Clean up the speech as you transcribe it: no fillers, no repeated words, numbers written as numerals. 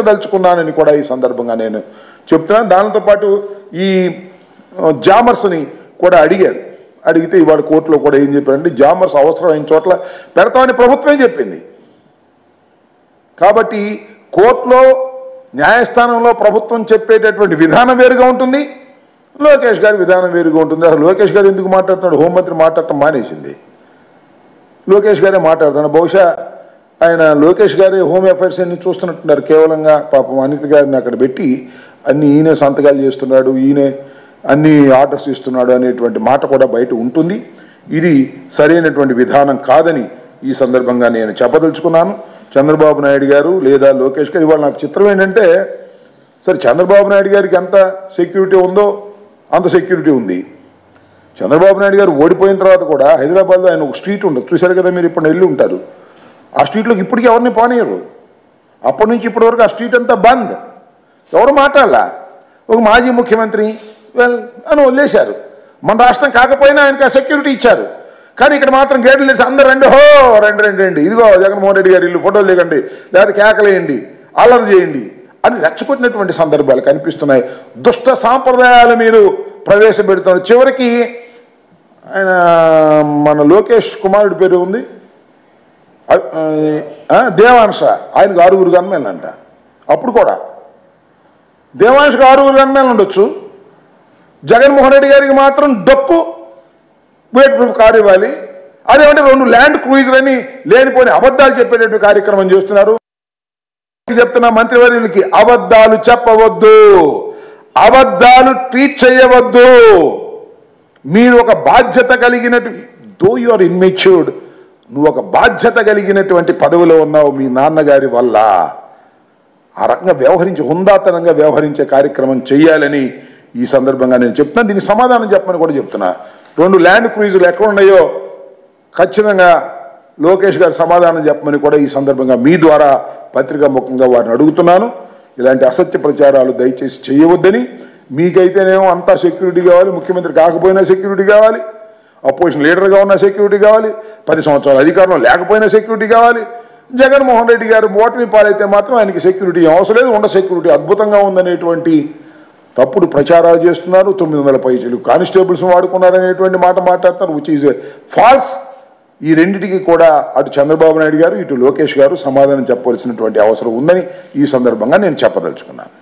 దలుచుకున్నానని కూడా ఈ సందర్భంగా నేను చెప్తున్నాను. దానితో పాటు ఈ జామర్స్ని కూడా అడిగితే ఇవాళ కోర్టులో కూడా ఏం చెప్పారంటే జామర్స్ అవసరమైన చోట్ల పెడతామని ప్రభుత్వమే చెప్పింది. కాబట్టి కోర్టులో న్యాయస్థానంలో ప్రభుత్వం చెప్పేటటువంటి విధానం వేరుగా ఉంటుంది, లోకేష్ గారి విధానం వేరుగా ఉంటుంది. అసలు లోకేష్ గారు ఎందుకు మాట్లాడుతున్నాడు? హోంమంత్రి మాట్లాడటం మానేసింది, లోకేష్ గారే మాట్లాడుతున్నాడు. బహుశా ఆయన లోకేష్ గారి హోమ్ అఫైర్స్ అన్ని చూస్తున్నట్టున్నారు. కేవలంగా పాపం అనిత గారిని అక్కడ పెట్టి అన్ని ఈయనే సంతకాలు చేస్తున్నాడు, ఈయనే అన్ని ఆర్డర్స్ ఇస్తున్నాడు అనేటువంటి మాట కూడా బయట ఉంటుంది. ఇది సరైనటువంటి విధానం కాదని ఈ సందర్భంగా నేను చెప్పదలుచుకున్నాను. చంద్రబాబు నాయుడు గారు లేదా లోకేష్ గారు, ఇవాళ నాకు చిత్రం ఏంటంటే సరే చంద్రబాబు నాయుడు గారికి ఎంత సెక్యూరిటీ ఉందో అంత సెక్యూరిటీ ఉంది. చంద్రబాబు నాయుడు గారు ఓడిపోయిన తర్వాత కూడా హైదరాబాద్లో ఆయన ఒక స్ట్రీట్ ఉండదు, చూశారు కదా మీరు, ఇప్పుడు వెళ్ళి ఉంటారు. ఆ స్ట్రీట్లోకి ఇప్పటికీ ఎవరిని పోనీయరు. అప్పటి నుంచి ఇప్పటి వరకు ఆ స్ట్రీట్ అంతా బంద్, ఎవరు మాట్లాడాల. ఒక మాజీ ముఖ్యమంత్రి అని వదిలేశారు. మన రాష్ట్రం కాకపోయినా ఆయనకి ఆ సెక్యూరిటీ ఇచ్చారు. కానీ ఇక్కడ మాత్రం గేట్లు తెరిచి అందరూ రండి, హో రండి, ఇదిగో జగన్మోహన్ రెడ్డి గారు ఇల్లు, ఫోటోలు దిగండి, లేదా కేకలేయండి, అల్లరి చేయండి అని రెచ్చగొట్టినటువంటి సందర్భాలు కనిపిస్తున్నాయి. దుష్ట సాంప్రదాయాలు మీరు ప్రవేశపెడుతున్నారు. చివరికి ఆయన మన లోకేష్ కుమారుడి పేరు ఉంది దేవాంశ, ఆయనకు 6 గన్మెన్లు అంట. అప్పుడు కూడా దేవాంశకు 6 గన్మెన్లు ఉండొచ్చు, జగన్మోహన్ రెడ్డి గారికి మాత్రం డొక్కు బుల్లెట్ ప్రూఫ్ కారు ఇవ్వాలి. అదేమంటే 2 ల్యాండ్ క్రూయిజర్ అని లేనిపోని అబద్ధాలు చెప్పేటటువంటి కార్యక్రమం చేస్తున్నారు. చెప్తున్న మంత్రివర్యులకి అబద్ధాలు చెప్పవద్దు, అబద్ధాలు ట్వీట్ చేయవద్దు. మీరు ఒక బాధ్యత కలిగినట్టు, దో యు ఆర్ ఇన్మెచ్యూర్డ్, నువ్వు ఒక బాధ్యత కలిగినటువంటి పదవిలో ఉన్నావు మీ నాన్నగారి వల్ల. ఆ రకంగా వ్యవహరించి హుందాతనంగా వ్యవహరించే కార్యక్రమం చేయాలని ఈ సందర్భంగా నేను చెప్తున్నాను. దీనికి సమాధానం చెప్పమని కూడా చెప్తున్నా. 2 ల్యాండ్ క్రూయిజర్లు ఎక్కడ ఉన్నాయో ఖచ్చితంగా లోకేష్ గారు సమాధానం చెప్పమని కూడా ఈ సందర్భంగా మీ ద్వారా పత్రికా ముఖంగా వారిని అడుగుతున్నాను. ఇలాంటి అసత్య ప్రచారాలు దయచేసి చేయవద్దని. మీకైతేనేమో అంతా సెక్యూరిటీ కావాలి, ముఖ్యమంత్రి కాకపోయినా సెక్యూరిటీ కావాలి, అపోజిషన్ లీడర్గా ఉన్న సెక్యూరిటీ కావాలి, 10 సంవత్సరాల అధికారంలో లేకపోయినా సెక్యూరిటీ కావాలి. జగన్మోహన్ రెడ్డి గారు ఓటమి పాలైతే మాత్రం ఆయనకి సెక్యూరిటీ అవసరం లేదు, ఉన్న సెక్యూరిటీ అద్భుతంగా ఉందనేటువంటి తప్పుడు ప్రచారాలు చేస్తున్నారు. 900 పైసలు కానిస్టేబుల్స్ వాడుకున్నారనేటువంటి మాట మాట్లాడుతున్నారు, విచ్ ఈజ్ ఫాల్స్. ఈ రెండింటికి కూడా అటు చంద్రబాబు నాయుడు గారు ఇటు లోకేష్ గారు సమాధానం చెప్పవలసినటువంటి అవసరం ఉందని ఈ సందర్భంగా నేను చెప్పదలుచుకున్నాను.